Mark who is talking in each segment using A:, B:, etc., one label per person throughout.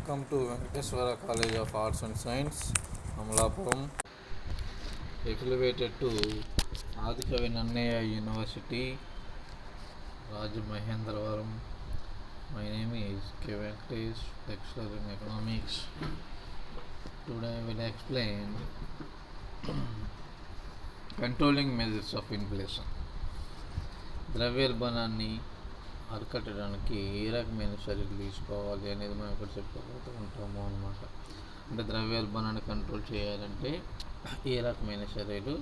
A: Welcome to Venkateswara college of arts and science, Amalapuram. Affiliated to Adikavi Nannaya university, Rajamahendravaram. My name is K. Venkatesh, lecturer in economics. Today I will explain controlling measures of inflation. ద్రవ్యోల్బణాన్ని అరికట్టడానికి ఏ రకమైన చర్యలు తీసుకోవాలి అనేది మనం ఇక్కడ చెప్పుకోబోతూ ఉంటాము అన్నమాట. అంటే ద్రవ్యోల్బణాన్ని కంట్రోల్ చేయాలంటే ఏ రకమైన చర్యలు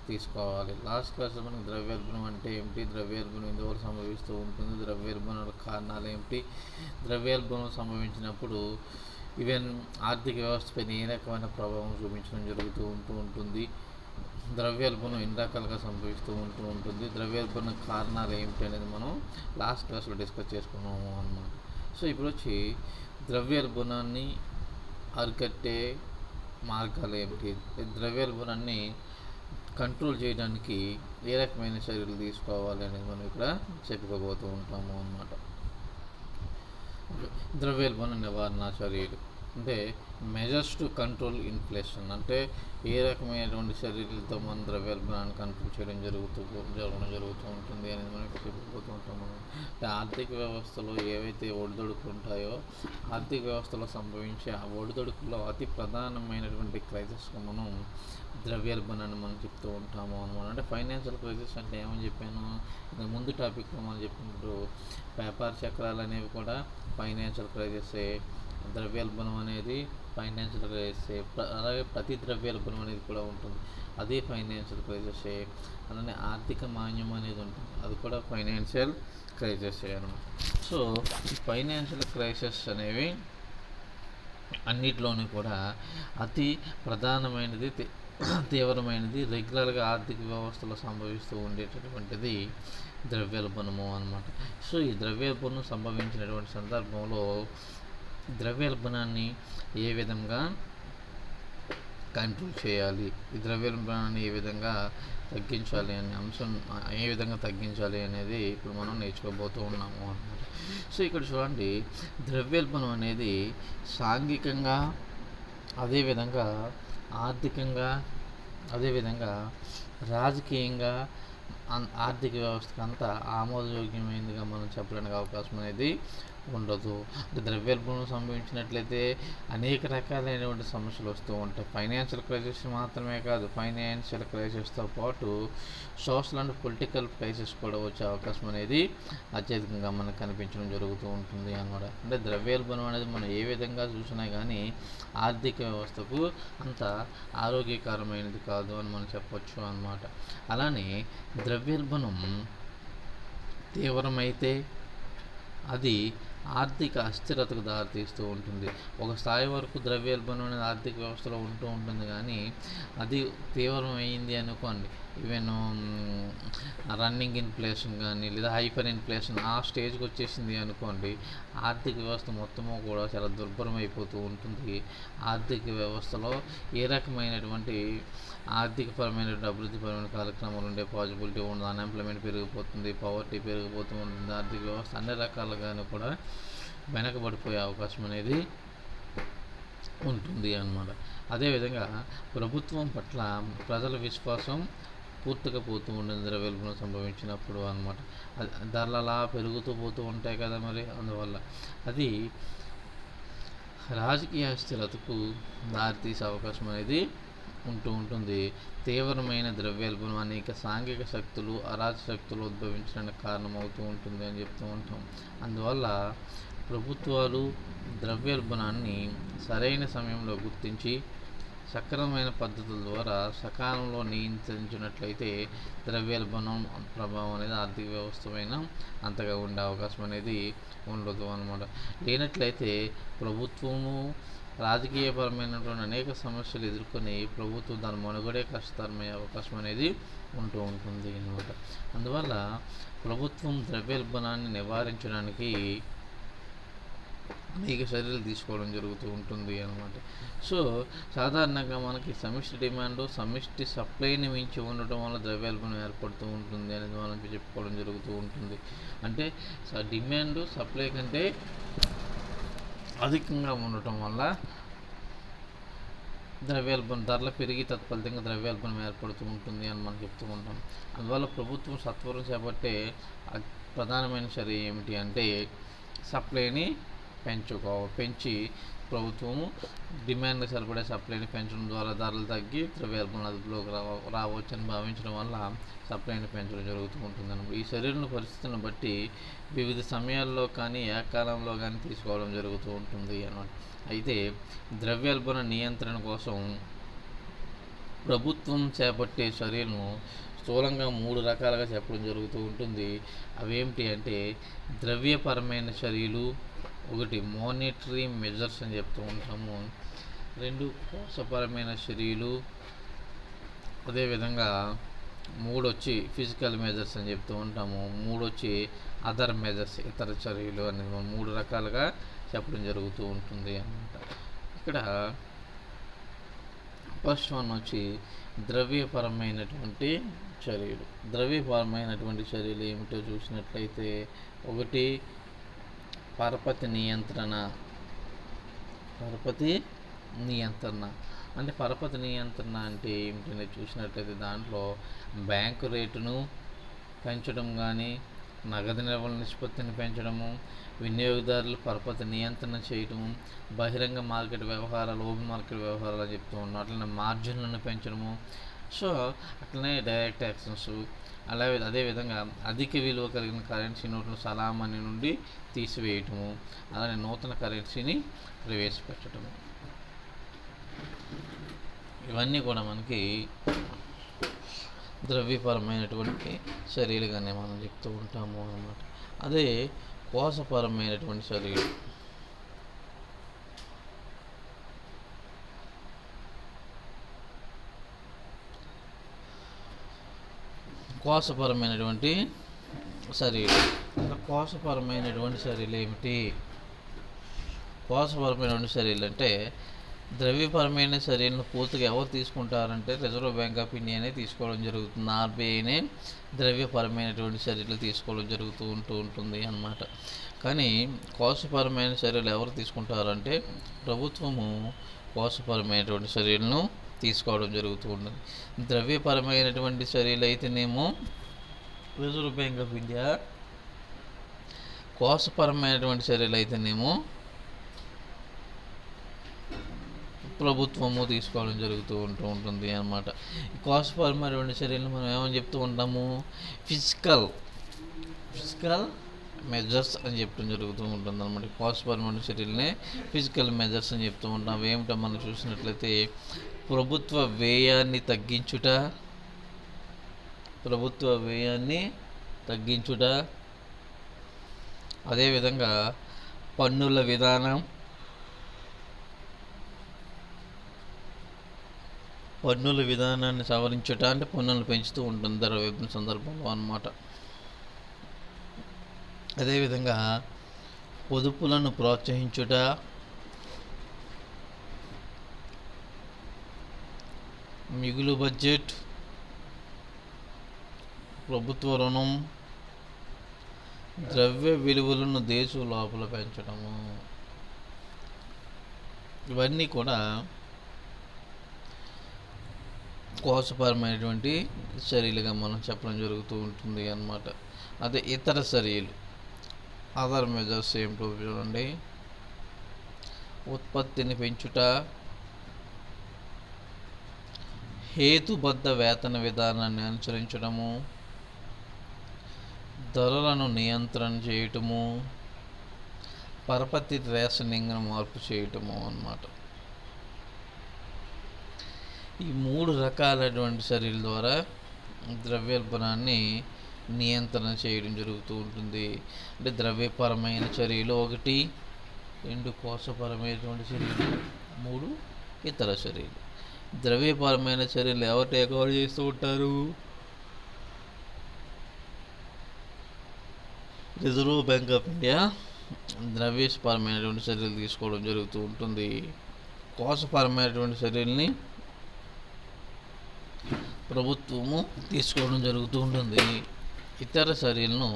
A: తీసుకోవాలి. లాస్ట్ క్లాస్లో మనకి ద్రవ్యోల్బణం అంటే ఏమిటి, ద్రవ్యోల్బణం ఎందువల్ల సంభవిస్తూ ఉంటుంది, ద్రవ్యోల్బణాల కారణాలు ఏమిటి, ద్రవ్యోల్బణం సంభవించినప్పుడు ఈవెన్ ఆర్థిక వ్యవస్థపైన ఏ రకమైన ప్రభావం చూపించడం జరుగుతూ ఉంటుంది, ద్రవ్యోల్బణం ఎన్ని రకాలుగా సంభవిస్తూ ఉంటుంది, ద్రవ్యోల్బణం కారణాలు ఏమిటి అనేది మనం లాస్ట్ క్లాస్లో డిస్కస్ చేసుకున్నాము అన్నమాట. సో ఇప్పుడు వచ్చి ద్రవ్యోల్బణాన్ని అరికట్టే మార్గాలు ఏమిటి, ద్రవ్యోల్బణాన్ని కంట్రోల్ చేయడానికి ఏ రకమైన చర్యలు తీసుకోవాలి అనేది మనం ఇక్కడ చెప్పుకోబోతూ ఉంటాము అన్నమాట. ద్రవ్యోల్బణ నివారణ చర్యలు అంటే మెజర్స్ టు కంట్రోల్ ఇన్ఫ్లేషన్, అంటే ఏ రకమైనటువంటి చర్యలతో మనం ద్రవ్యోల్బణాన్ని కంట్రోల్ జరగడం జరుగుతూ ఉంటుంది అనేది మనం ఇక్కడ చెప్పుకోబోతూ ఉంటాము. అంటే ఆర్థిక వ్యవస్థలో ఏవైతే ఒడిదొడుకులు ఉంటాయో, ఆర్థిక వ్యవస్థలో సంభవించే ఆ ఒడిదొడుకుల్లో అతి ప్రధానమైనటువంటి క్రైసిస్గా మనం ద్రవ్యోల్బణాన్ని మనం చెప్తూ ఉంటాము అన్నమాట. అంటే ఫైనాన్షియల్ క్రైసిస్ అంటే ఏమని చెప్పాను, ముందు టాపిక్లో మనం చెప్పినప్పుడు వ్యాపార చక్రాలు అనేవి కూడా ఫైనాన్షియల్ క్రైసిసే, ద్రవ్యోల్బణం అనేది ఫైనాన్షియల్ క్రైసిసే, అలాగే ప్రతి ద్రవ్యోల్బణం అనేది కూడా ఉంటుంది, అదే ఫైనాన్షియల్ క్రైసిసే. అలానే ఆర్థిక మాన్యం అనేది ఉంటుంది, అది కూడా ఫైనాన్షియల్ క్రైసిసే అన్నమాట. సో ఈ ఫైనాన్షియల్ క్రైసిస్ అనేవి అన్నిటిలోనూ కూడా అతి ప్రధానమైనది, తీవ్రమైనది, రెగ్యులర్గా ఆర్థిక వ్యవస్థలో సంభవిస్తూ ఉండేటటువంటిది ద్రవ్యోల్బణము అన్నమాట. సో ఈ ద్రవ్యోల్బణం సంభవించినటువంటి సందర్భంలో ద్రవ్యోల్బణాన్ని ఏ విధంగా కంట్రోల్ చేయాలి, ఈ ద్రవ్యోల్బణాన్ని ఏ విధంగా తగ్గించాలి అనే అంశం, ఏ విధంగా తగ్గించాలి అనేది ఇప్పుడు మనం నేర్చుకోబోతూ ఉన్నాము అన్నమాట. సో ఇక్కడ చూడండి, ద్రవ్యోల్బణం అనేది సాంఘికంగా, అదేవిధంగా ఆర్థికంగా, అదేవిధంగా రాజకీయంగా ఆర్థిక వ్యవస్థకు అంతా ఆమోదయోగ్యమైనదిగా మనం చెప్పడానికి అవకాశం అనేది ఉండదు. అంటే ద్రవ్యోల్బణం సంభవించినట్లయితే అనేక రకాలైనటువంటి సమస్యలు వస్తూ ఉంటాయి. ఫైనాన్షియల్ క్రైసిస్ మాత్రమే కాదు, ఫైనాన్షియల్ క్రైసిస్తో పాటు సోషల్ అండ్ పొలిటికల్ క్రైసిస్ కూడా వచ్చే అవకాశం అనేది అత్యధికంగా మనకు కనిపించడం జరుగుతూ ఉంటుంది అన్నమాట. అంటే ద్రవ్యోల్బణం అనేది మనం ఏ విధంగా చూసినా కానీ ఆర్థిక వ్యవస్థకు అంత ఆరోగ్యకరమైనది కాదు అని మనం చెప్పవచ్చు అన్నమాట. అలానే ద్రవ్యోల్బణం తీవ్రమైతే అది ఆర్థిక అస్థిరతకు దారితీస్తూ ఉంటుంది. ఒక స్థాయి వరకు ద్రవ్యోల్బణం అనేది ఆర్థిక వ్యవస్థలో ఉంటూ ఉంటుంది, కానీ అది తీవ్రమైంది అనుకోండి, ఈవెన్ రన్నింగ్ ఇన్ఫ్లేషన్ కానీ లేదా హైపర్ ఇన్ఫ్లేషన్ ఆ స్టేజ్కి వచ్చేసింది అనుకోండి, ఆర్థిక వ్యవస్థ మొత్తము కూడా చాలా దుర్భరం అయిపోతూ ఉంటుంది. ఆర్థిక వ్యవస్థలో ఏ రకమైనటువంటి ఆర్థికపరమైనటువంటి అభివృద్ధిపరమైన కార్యక్రమాలు ఉండే పాజిబిలిటీ ఉండదు, అన్ఎంప్లాయ్మెంట్ పెరిగిపోతుంది, పవర్టీ పెరిగిపోతూ ఉంటుంది, ఆర్థిక వ్యవస్థ అన్ని రకాలుగాను కూడా వెనకబడిపోయే అవకాశం అనేది ఉంటుంది అన్నమాట. అదేవిధంగా ప్రభుత్వం పట్ల ప్రజల విశ్వాసం పూర్తిగా పోతూ ఉంటుంది ద్రవ్యోల్బణం సంభవించినప్పుడు అన్నమాట. ధరలు అలా పెరుగుతూ పోతూ ఉంటాయి కదా, మరి అందువల్ల అది రాజకీయ అస్థిరతకు దారితీసే అవకాశం అనేది ఉంటూ ఉంటుంది. తీవ్రమైన ద్రవ్యోల్బణం అనేక సాంఘిక శక్తులు, అరాచక శక్తులు ఉద్భవించడానికి కారణమవుతూ ఉంటుంది అని చెప్తూ ఉంటాం. అందువల్ల ప్రభుత్వాలు ద్రవ్యోల్బణాన్ని సరైన సమయంలో గుర్తించి సక్రమమైన పద్ధతుల ద్వారా సకాలంలో నియంత్రించినట్లయితే ద్రవ్యోల్బణం ప్రభావం అనేది ఆర్థిక వ్యవస్థ పైన అంతగా ఉండే అవకాశం అనేది ఉండదు అన్నమాట. లేనట్లయితే ప్రభుత్వము రాజకీయపరమైనటువంటి అనేక సమస్యలు ఎదుర్కొని ప్రభుత్వం దాని మనుగడే కష్టతరమయ్యే అవకాశం అనేది ఉంటూ ఉంటుంది అన్నమాట. అందువల్ల ప్రభుత్వం ద్రవ్యోల్బణాన్ని నివారించడానికి అనేక చర్యలు తీసుకోవడం జరుగుతూ ఉంటుంది అన్నమాట. సో సాధారణంగా మనకి సమిష్టి డిమాండ్, సమిష్టి సప్లైని మించి ఉండటం వల్ల ద్రవ్యోల్బణం ఏర్పడుతూ ఉంటుంది అనేది మనం చెప్పుకోవడం జరుగుతూ ఉంటుంది. అంటే డిమాండ్ సప్లై కంటే అధికంగా ఉండటం వల్ల ద్రవ్యోల్బణం ధరలు పెరిగి తత్ఫలితంగా ద్రవ్యోల్బణం ఏర్పడుతూ ఉంటుంది అని మనం చెప్తూ ఉంటాం. అందువల్ల ప్రభుత్వం సత్వరం చేపట్టే ప్రధానమైన చర్య ఏమిటి అంటే సప్లైని పెంచి ప్రభుత్వము డిమాండ్ సరిపడే సప్లైని పెంచడం ద్వారా ధరలు తగ్గి ద్రవ్యోల్బణం అదుపులోకి రావచ్చని భావించడం వల్ల సప్లైని పెంచడం జరుగుతూ ఉంటుంది అన్నమాట. ఈ శరీరం పరిస్థితులను బట్టి వివిధ సమయాల్లో కానీ ఏకాలంలో కానీ తీసుకోవడం జరుగుతూ ఉంటుంది అన్నమాట. అయితే ద్రవ్యోల్బణ నియంత్రణ కోసం ప్రభుత్వం చేపట్టే చర్యలను స్థూలంగా 3 రకాలుగా చెప్పడం జరుగుతూ ఉంటుంది. అవేమిటి అంటే ద్రవ్యపరమైన చర్యలు, 1 మానిటరీ మెజర్స్ అని చెప్తూ ఉంటాము, 2 కోశపరమైన చర్యలు, అదేవిధంగా 3 వచ్చి ఫిజికల్ మెజర్స్ అని చెప్తూ ఉంటాము, 3 వచ్చి అదర్ మెజర్స్ ఇతర చర్యలు అనేది 3 రకాలుగా చెప్పడం జరుగుతూ ఉంటుంది అన్నమాట. ఇక్కడ ఫస్ట్ వన్ వచ్చి ద్రవ్యపరమైనటువంటి చర్యలు. ద్రవ్యపరమైనటువంటి చర్యలు ఏమిటో చూసినట్లయితే 1 పరపతి నియంత్రణ. అంటే పరపతి నియంత్రణ అంటే ఏమిటనే చూసినట్లయితే దాంట్లో బ్యాంకు రేటును పెంచడం కానీ, నగదు నిల్వల నిష్పత్తిని పెంచడము, వినియోగదారులు పరపతి నియంత్రణ చేయటము, బహిరంగ మార్కెట్ వ్యవహారాలు, ఓపెన్ మార్కెట్ వ్యవహారాలు అని చెప్తూ ఉన్నాం. అట్లనే మార్జిన్లను పెంచడము, సో అట్లనే డైరెక్ట్ యాక్షన్స్, అలాగే అదేవిధంగా అధిక విలువ కలిగిన కరెన్సీ నోట్లను సలామణి నుండి తీసివేయటము, అలానే నూతన కరెన్సీని ప్రవేశపెట్టడము, ఇవన్నీ కూడా మనకి ద్రవ్యపరమైనటువంటి చర్యలుగానే మనం చెప్తూ ఉంటాము అన్నమాట. అదే కోశపరమైనటువంటి చర్యలు. కోశపరమైనటువంటి చర్యలు ఏమిటి? కోశపరమైనటువంటి చర్యలు అంటే ద్రవ్యపరమైన చర్యలను పూర్తిగా ఎవరు తీసుకుంటారంటే రిజర్వ్ బ్యాంక్ ఆఫ్ ఇండియానే తీసుకోవడం జరుగుతుంది. ఆర్బీఐనే ద్రవ్యపరమైనటువంటి చర్యలు తీసుకోవడం జరుగుతూ ఉంటుంది అన్నమాట. కానీ కోశపరమైన చర్యలు ఎవరు తీసుకుంటారంటే ప్రభుత్వము కోశపరమైనటువంటి చర్యలను తీసుకోవడం జరుగుతూ ఉంటుంది. ద్రవ్యపరమైనటువంటి చర్యలు అయితేనేమో రిజర్వ్ బ్యాంక్ ఆఫ్ ఇండియా, కోశపరమైనటువంటి చర్యలు అయితేనేమో ప్రభుత్వము తీసుకోవడం జరుగుతూ ఉంటుంది అన్నమాట. కోశపరమైనటువంటి చర్యలను మనం ఏమని చెప్తూ ఉంటాము? ఫిజికల్ మెజర్స్ అని చెప్పడం జరుగుతూ ఉంటుంది అన్నమాట. కోశపరమైన చర్యలనే ఫిజికల్ మెజర్స్ అని చెప్తూ ఉంటాం. ఏమిటో మనం చూసినట్లయితే ప్రభుత్వ వ్యయాన్ని తగ్గించుట, అదేవిధంగా పన్నుల విధానాన్ని సవరించుట, అంటే పన్నులు పెంచుతూ ఉంటుంది ద్రవ్యోల్బణ సందర్భంలో అన్నమాట. అదేవిధంగా పొదుపులను ప్రోత్సహించుట, మిగులు బడ్జెట్, ప్రభుత్వ రుణం, ద్రవ్య విలువలను దేశం లోపల పెంచడము, ఇవన్నీ కూడా కోశపరమైనటువంటి చర్యలుగా మనం చెప్పడం జరుగుతూ ఉంటుంది అన్నమాట. అదే ఇతర చర్యలు, అదర్ మెజర్స్ ఏమిటో చూడండి. ఉత్పత్తిని పెంచుట, హేతుబద్ధ వేతన విధానాన్ని అనుసరించడము, ధరలను నియంత్రణ చేయటము, పరపతి రేషనింగ్ను మార్పు చేయటము అన్నమాట. ఈ 3 రకాలైనటువంటి చర్యల ద్వారా ద్రవ్యోల్బణాన్ని నియంత్రణ చేయడం జరుగుతూ ఉంటుంది. అంటే ద్రవ్యపరమైన చర్యలు 1, 2 కోశపరమైనటువంటి చర్యలు, 3 ఇతర చర్యలు. ద్రవ్యపరమైన చర్యలు ఎవరు టేక్ఓవర్ చేస్తూ ఉంటారు? రిజర్వ్ బ్యాంక్ ఆఫ్ ఇండియా ద్రవ్యపరమైనటువంటి చర్యలు తీసుకోవడం జరుగుతూ ఉంటుంది. కోశపరమైనటువంటి చర్యల్ని ప్రభుత్వము తీసుకోవడం జరుగుతూ ఉంటుంది. ఇతర చర్యలను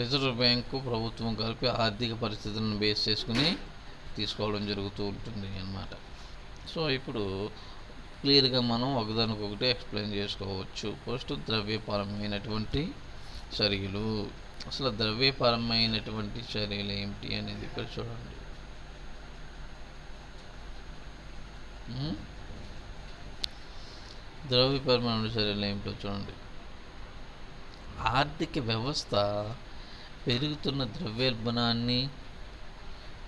A: రిజర్వ్ బ్యాంకు ప్రభుత్వం కలిపి ఆర్థిక పరిస్థితులను బేస్ చేసుకుని తీసుకోవడం జరుగుతూ ఉంటుంది అన్నమాట. సో ఇప్పుడు క్లియర్గా మనం ఒకదానికొకటి ఎక్స్ప్లెయిన్ చేసుకోవచ్చు. ఫస్ట్ ద్రవ్యపరమైనటువంటి చర్యలు. అసలు ద్రవ్యపరమైనటువంటి చర్యలు ఏమిటి అనేది ఇక్కడ చూడండి. ద్రవ్యపరమైన చర్యలు ఏమిటో చూడండి. ఆర్థిక వ్యవస్థ పెరుగుతున్న ద్రవ్యోల్బణాన్ని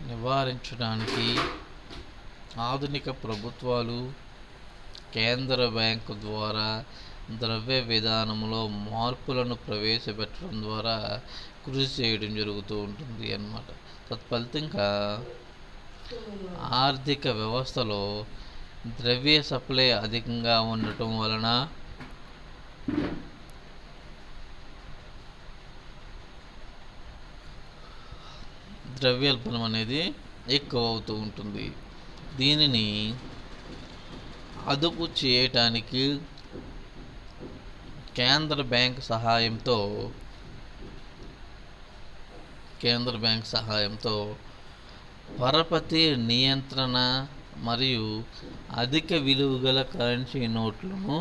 A: నివారించడానికి ఆధునిక ప్రభుత్వాలు కేంద్ర బ్యాంకు ద్వారా ద్రవ్య విధానంలో మార్పులను ప్రవేశపెట్టడం ద్వారా కృషి చేయడం జరుగుతూ ఉంటుంది అన్నమాట. తత్ఫలితంగా ఆర్థిక వ్యవస్థలో ద్రవ్య సప్లై అధికంగా ఉండటం వలన ద్రవ్యోల్బణం అనేది ఎక్కువ అవుతూ ఉంటుంది. దీనిని అదుపు చేయటానికి కేంద్ర బ్యాంక్ సహాయంతో పరపతి నియంత్రణ మరియు అధిక విలువ గల కరెన్సీ నోట్లను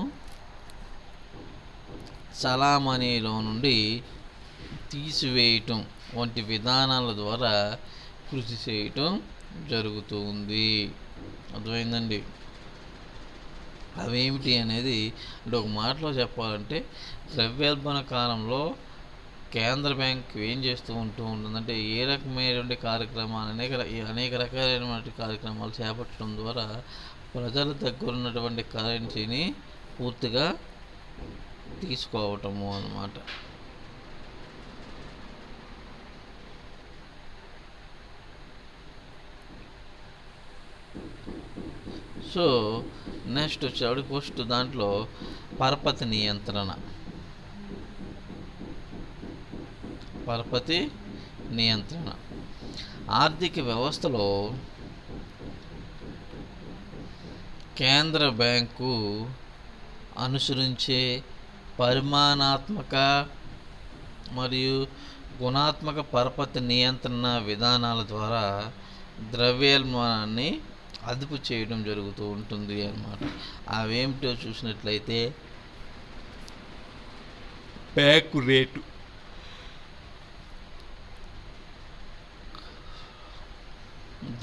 A: చలామణిలో నుండి తీసివేయటం వంటి విధానాల ద్వారా కృషి చేయటం జరుగుతుంది. అర్థమైందండి? అవేమిటి అనేది అంటే ఒక మాటలో చెప్పాలంటే ద్రవ్యోల్బణ కాలంలో కేంద్ర బ్యాంక్ ఏం చేస్తూ ఉంటుందంటే ఏ రకమైనటువంటి కార్యక్రమాలు అనేక రకాలైనటువంటి కార్యక్రమాలు చేపట్టడం ద్వారా ప్రజల దగ్గర ఉన్నటువంటి కరెన్సీని పూర్తిగా తీసుకోవటము అన్నమాట. సో నెక్స్ట్ వచ్చేవాడు ఫస్ట్ దాంట్లో పరపతి నియంత్రణ ఆర్థిక వ్యవస్థలో కేంద్ర బ్యాంకు అనుసరించే పరిమాణాత్మక మరియు గుణాత్మక పరపతి నియంత్రణ విధానాల ద్వారా ద్రవ్యోల్బణాన్ని అదుపు చేయడం జరుగుతూ ఉంటుంది అన్నమాట. అవేమిటో చూసినట్లయితే బ్యాంకు రేటు,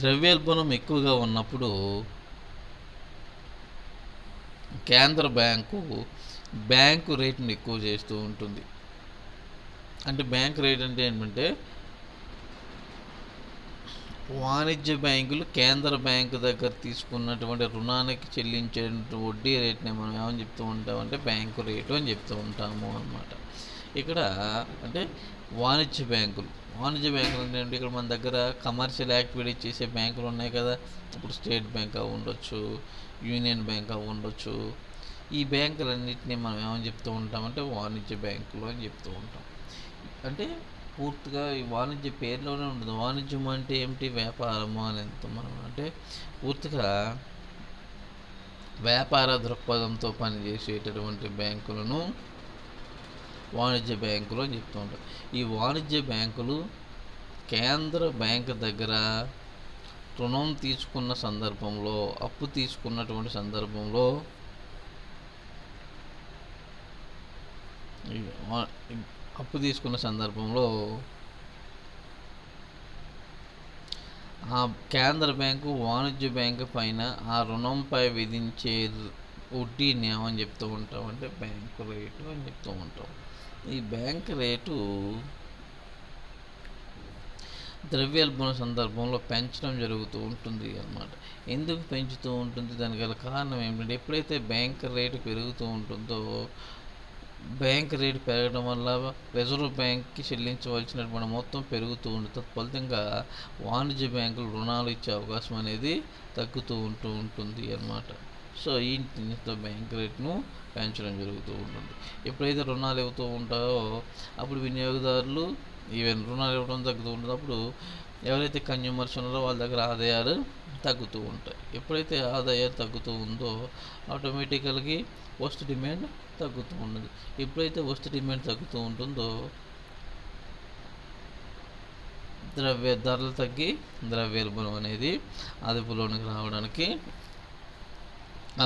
A: ద్రవ్యోల్బణం ఎక్కువగా ఉన్నప్పుడు కేంద్ర బ్యాంకు రేటును ఎక్కువ చేస్తూ ఉంటుంది. అంటే బ్యాంక్ రేట్ అంటే ఏంటంటే వాణిజ్య బ్యాంకులు కేంద్ర బ్యాంకు దగ్గర తీసుకున్నటువంటి రుణానికి చెల్లించే వడ్డీ రేట్ని మనం ఏమని చెప్తూ ఉంటామంటే బ్యాంకు రేటు అని చెప్తూ ఉంటాము అన్నమాట. ఇక్కడ అంటే వాణిజ్య బ్యాంకులు అంటే ఇక్కడ మన దగ్గర కమర్షియల్ యాక్టివిటీ చేసే బ్యాంకులు ఉన్నాయి కదా. ఇప్పుడు స్టేట్ బ్యాంక్ అవి ఉండొచ్చు, యూనియన్ బ్యాంక్ అవి ఉండొచ్చు. ఈ బ్యాంకులన్నింటినీ మనం ఏమని చెప్తూ ఉంటామంటే వాణిజ్య బ్యాంకులు అని చెప్తూ ఉంటాం. అంటే పూర్తిగా ఈ వాణిజ్య పేరులోనే ఉంటుంది. వాణిజ్యం అంటే ఏమిటి? వ్యాపారము అని మనం అంటే పూర్తిగా వ్యాపార దృక్పథంతో పనిచేసేటటువంటి బ్యాంకులను వాణిజ్య బ్యాంకులు అని చెప్తూ ఉంటాం. ఈ వాణిజ్య బ్యాంకులు కేంద్ర బ్యాంక్ దగ్గర రుణం తీసుకున్న సందర్భంలో, అప్పు తీసుకున్నటువంటి సందర్భంలో ఆ కేంద్ర బ్యాంకు వాణిజ్య బ్యాంకు పైన ఆ రుణంపై విధించే వడ్డీని ఏమని చెప్తూ ఉంటాం అంటే బ్యాంకు రేటు అని చెప్తూ ఉంటాం. ఈ బ్యాంక్ రేటు ద్రవ్యోల్బణ సందర్భంలో పెంచడం జరుగుతూ ఉంటుంది అన్నమాట. ఎందుకు పెంచుతూ ఉంటుంది? దానికి గల కారణం ఏమిటంటే ఎప్పుడైతే బ్యాంక్ రేటు పెరుగుతూ ఉంటుందో, బ్యాంక్ రేటు పెరగడం వల్ల రిజర్వ్ బ్యాంక్కి చెల్లించవలసినటువంటి మొత్తం పెరుగుతూ ఉంటుంది. ఫలితంగా వాణిజ్య బ్యాంకులు రుణాలు ఇచ్చే అవకాశం అనేది తగ్గుతూ ఉంటుంది అన్నమాట. సో ఈ బ్యాంక్ రేట్ను పెంచడం జరుగుతూ ఉంటుంది. ఎప్పుడైతే రుణాలు ఇవ్వుతూ ఉంటారో అప్పుడు వినియోగదారులు ఈవెన్ రుణాలు ఇవ్వడం తగ్గుతూ ఉంటుంది. అప్పుడు ఎవరైతే కన్జ్యూమర్స్ ఉన్నారో వాళ్ళ దగ్గర ఆదాయాలు తగ్గుతూ ఉంటాయి. ఎప్పుడైతే ఆదాయాలు తగ్గుతూ ఉందో ఆటోమేటికల్గా వస్తు డిమాండ్ తగ్గుతూ ఉంటుంది. ఎప్పుడైతే వస్తు డిమాండ్ తగ్గుతూ ఉంటుందో ధరలు తగ్గి ద్రవ్యోల్బణం అనేది అదుపులోనికి రావడానికి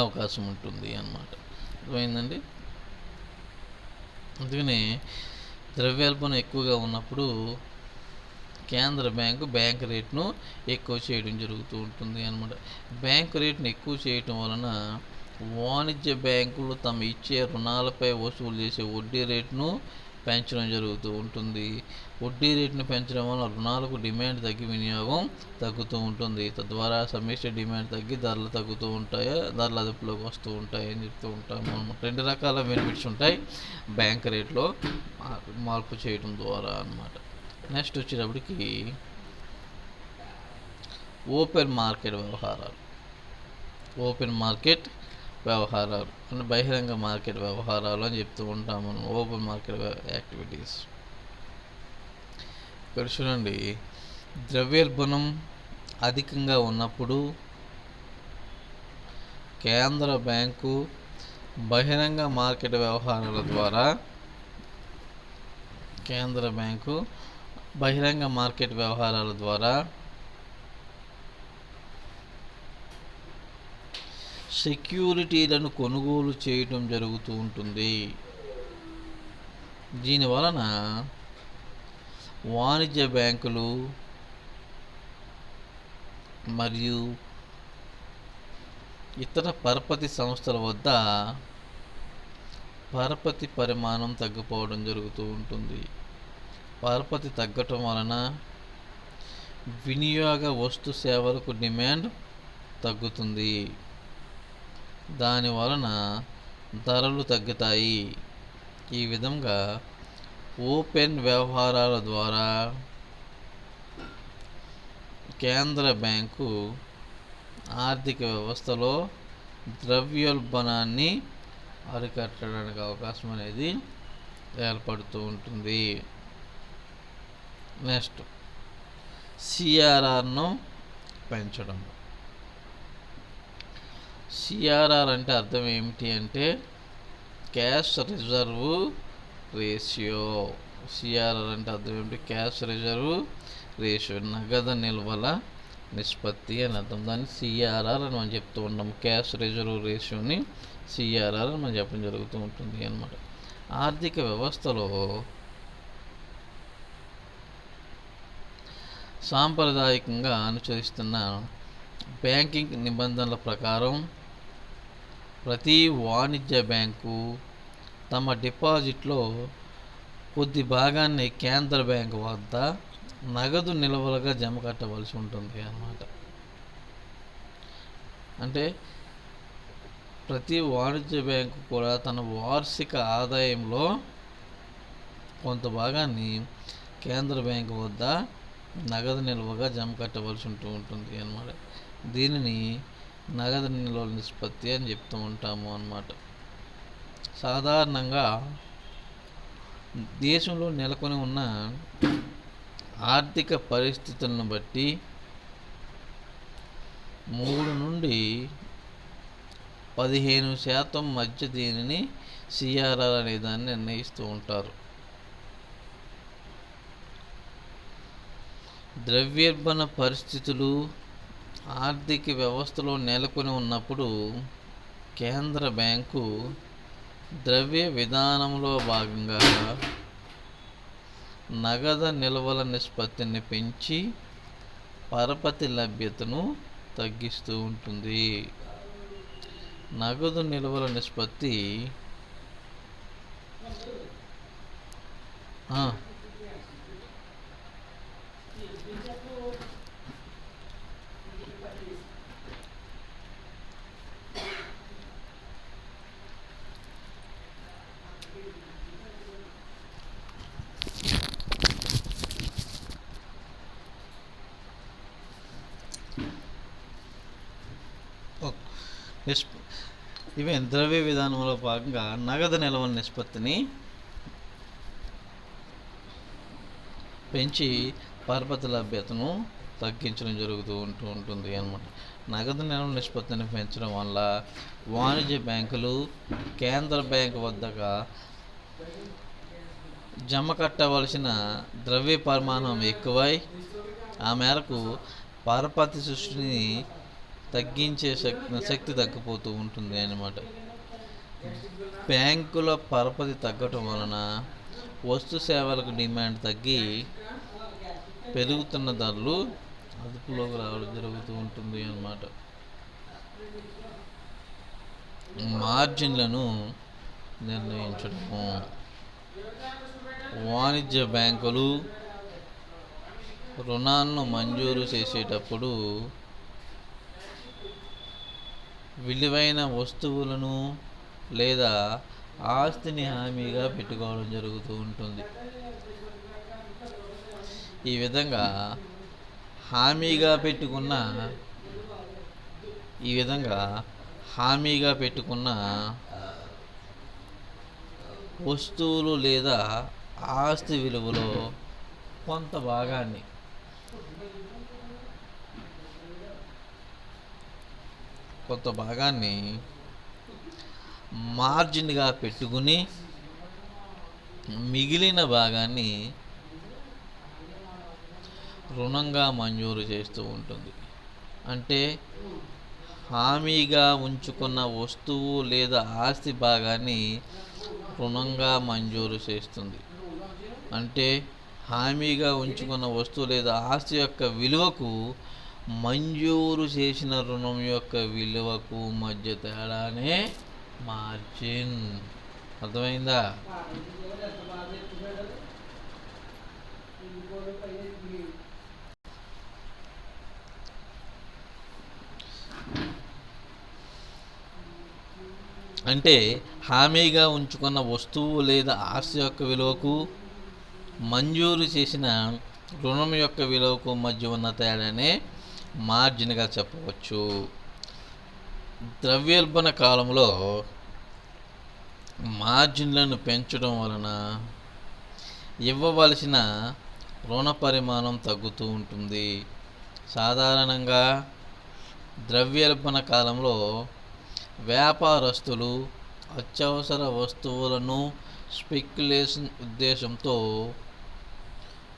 A: అవకాశం ఉంటుంది అన్నమాట. అర్థమైందండి. అందుకని ద్రవ్యోల్బణం ఎక్కువగా ఉన్నప్పుడు కేంద్ర బ్యాంక్ రేట్ను ఎక్కువ చేయడం జరుగుతూ ఉంటుంది అన్నమాట. బ్యాంక్ రేట్ను ఎక్కువ చేయటం వలన వాణిజ్య బ్యాంకులు తమ ఇచ్చే రుణాలపై వసూలు చేసే వడ్డీ రేటును పెంచడం జరుగుతూ ఉంటుంది. వడ్డీ రేటును పెంచడం వల్ల రుణాలకు డిమాండ్ తగ్గి వినియోగం తగ్గుతూ ఉంటుంది. తద్వారా సమిష్టి డిమాండ్ తగ్గి ధరలు తగ్గుతూ ఉంటాయి, ధరలు అదుపులోకి వస్తూ ఉంటాయి అని చెప్తూ ఉంటాం మనం. 2 రకాల బెనిఫిట్స్ ఉంటాయి బ్యాంక్ రేట్లో మార్పు చేయడం ద్వారా అన్నమాట. నెక్స్ట్ వచ్చేటప్పటికి ఓపెన్ మార్కెట్ వ్యవహారాలు అంటే బహిరంగ మార్కెట్ వ్యవహారాలు అని చెప్తూ ఉంటాం మనం. Open market activities. ఇక్కడ చూడండి, ద్రవ్యోల్బణం అధికంగా ఉన్నప్పుడు కేంద్ర బ్యాంకు బహిరంగ మార్కెట్ వ్యవహారాల ద్వారా సెక్యూరిటీలను కొనుగోలు చేయటం జరుగుతూ ఉంటుంది. దీని వలన వాణిజ్య బ్యాంకులు మరియు ఇతర పరపతి సంస్థల వద్ద పరపతి పరిమాణం తగ్గిపోవడం జరుగుతూ ఉంటుంది. పరపతి తగ్గటం వలన వినియోగ వస్తు సేవలకు డిమాండ్ తగ్గుతుంది. దాని వలన ధరలు తగ్గుతాయి. ఈ విధంగా ఓపెన్ వ్యవహారాల ద్వారా కేంద్ర బ్యాంకు ఆర్థిక వ్యవస్థలో ద్రవ్యోల్బణాన్ని అరికట్టడానికి అవకాశం అనేది ఏర్పడుతూ ఉంటుంది. నెక్స్ట్ సిఆర్ఆర్ను పెంచడం. సిఆర్ఆర్ అంటే అర్థం ఏమిటి అంటే క్యాష్ రిజర్వ్ రేషియో. సిఆర్ఆర్ అంటే అర్థం ఏమిటి? క్యాష్ రిజర్వ్ రేషియో, నగదు నిల్వల నిష్పత్తి అని అర్థం. దాన్ని సిఆర్ఆర్ అని మనం చెప్తూ ఉంటాం. క్యాష్ రిజర్వ్ రేషియోని సిఆర్ఆర్ అని మనం చెప్పడం జరుగుతూ ఉంటుంది అన్నమాట. ఆర్థిక వ్యవస్థలో సాంప్రదాయకంగా అనుసరిస్తున్న బ్యాంకింగ్ నిబంధనల ప్రకారం ప్రతి వాణిజ్య బ్యాంకు తమ డిపాజిట్లో కొద్ది భాగాన్ని కేంద్ర బ్యాంకు వద్ద నగదు నిల్వలుగా జమ కట్టవలసి ఉంటుంది అన్నమాట. అంటే ప్రతి వాణిజ్య బ్యాంకు కూడా తన వార్షిక ఆదాయంలో కొంత భాగాన్ని కేంద్ర బ్యాంకు వద్ద నగదు నిల్వగా జమ కట్టవలసి ఉంటుంది అన్నమాట. దీనిని నగదు నిల్వల నిష్పత్తి అని చెప్తూ ఉంటాము అన్నమాట. సాధారణంగా దేశంలో నెలకొని ఉన్న ఆర్థిక పరిస్థితులను బట్టి 3 నుండి 15% మధ్య దీనిని సిఆర్ఆర్ అనే దాన్ని నిర్ణయిస్తూ ఉంటారు. ద్రవ్యోల్బణ పరిస్థితులు ఆర్థిక వ్యవస్థలో నెలకొని ఉన్నప్పుడు కేంద్ర బ్యాంకు ద్రవ్య విధానంలో భాగంగా నగదు నిల్వల నిష్పత్తిని పెంచి పరపతి లభ్యతను తగ్గిస్తూ ఉంటుంది. నగదు నిల్వల నిష్పత్తి ఇవే ద్రవ్య విధానంలో భాగంగా నగదు నిల్వల నిష్పత్తిని పెంచి పరపతి లభ్యతను తగ్గించడం జరుగుతూ ఉంటుంది అన్నమాట. నగదు నిల్వల నిష్పత్తిని పెంచడం వల్ల వాణిజ్య బ్యాంకులు కేంద్ర బ్యాంకు వద్దగా జమ కట్టవలసిన ద్రవ్య పరిమాణం ఎక్కువై ఆ మేరకు పరపతి సృష్టిని తగ్గించే శక్తి తగ్గిపోతూ ఉంటుంది అన్నమాట. బ్యాంకుల పరపతి తగ్గటం వలన వస్తు సేవలకు డిమాండ్ తగ్గి పెరుగుతున్న ధరలు అదుపులోకి రావడం జరుగుతూ ఉంటుంది అన్నమాట. మార్జిన్లను నిర్ణయించడము. వాణిజ్య బ్యాంకులు రుణాలను మంజూరు చేసేటప్పుడు విలువైన వస్తువులను లేదా ఆస్తిని హామీగా పెట్టుకోవడం జరుగుతూ ఉంటుంది. ఈ విధంగా హామీగా పెట్టుకున్న వస్తువులు లేదా ఆస్తి విలువలో కొంత భాగాన్ని మార్జిన్గా పెట్టుకుని మిగిలిన భాగాన్ని రుణంగా మంజూరు చేస్తూ ఉంటుంది. అంటే హామీగా ఉంచుకున్న వస్తువు లేదా ఆస్తి భాగాన్ని రుణంగా మంజూరు చేస్తుంది. అంటే హామీగా ఉంచుకున్న వస్తువు లేదా ఆస్తి యొక్క విలువకు మంజూరు చేసిన రుణం యొక్క విలువకు మధ్య తేడానే మార్జిన్. అర్థమైందా? అంటే హామీగా ఉంచుకున్న వస్తువు లేదా ఆస్తి యొక్క విలువకు మంజూరు చేసిన రుణం యొక్క విలువకు మధ్య ఉన్న తేడానే మార్జిన్గా చెప్పవచ్చు. ద్రవ్యోల్బణ కాలంలో మార్జిన్లను పెంచడం వలన ఇవ్వవలసిన రుణ పరిమాణం తగ్గుతూ ఉంటుంది. సాధారణంగా ద్రవ్యోల్బణ కాలంలో వ్యాపారస్తులు అత్యవసర వస్తువులను స్పెక్యులేషన్ ఉద్దేశంతో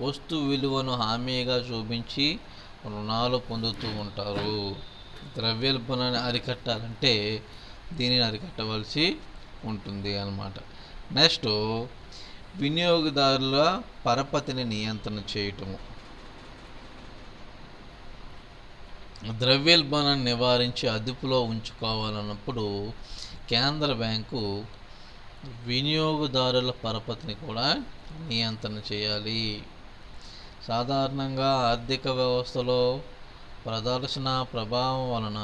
A: వస్తు విలువను హామీగా చూపించి రుణాలు పొందుతూ ఉంటారు. ద్రవ్యోల్బణాన్ని అరికట్టాలంటే దీనిని అరికట్టవలసి ఉంటుంది అన్నమాట. నెక్స్ట్, వినియోగదారుల పరపతిని నియంత్రణ చేయటము. ద్రవ్యోల్బణాన్ని నివారించి అదుపులో ఉంచుకోవాలన్నప్పుడు కేంద్ర బ్యాంకు వినియోగదారుల పరపతిని కూడా నియంత్రణ చేయాలి. సాధారణంగా ఆర్థిక వ్యవస్థలో ప్రదర్శన ప్రభావం వలన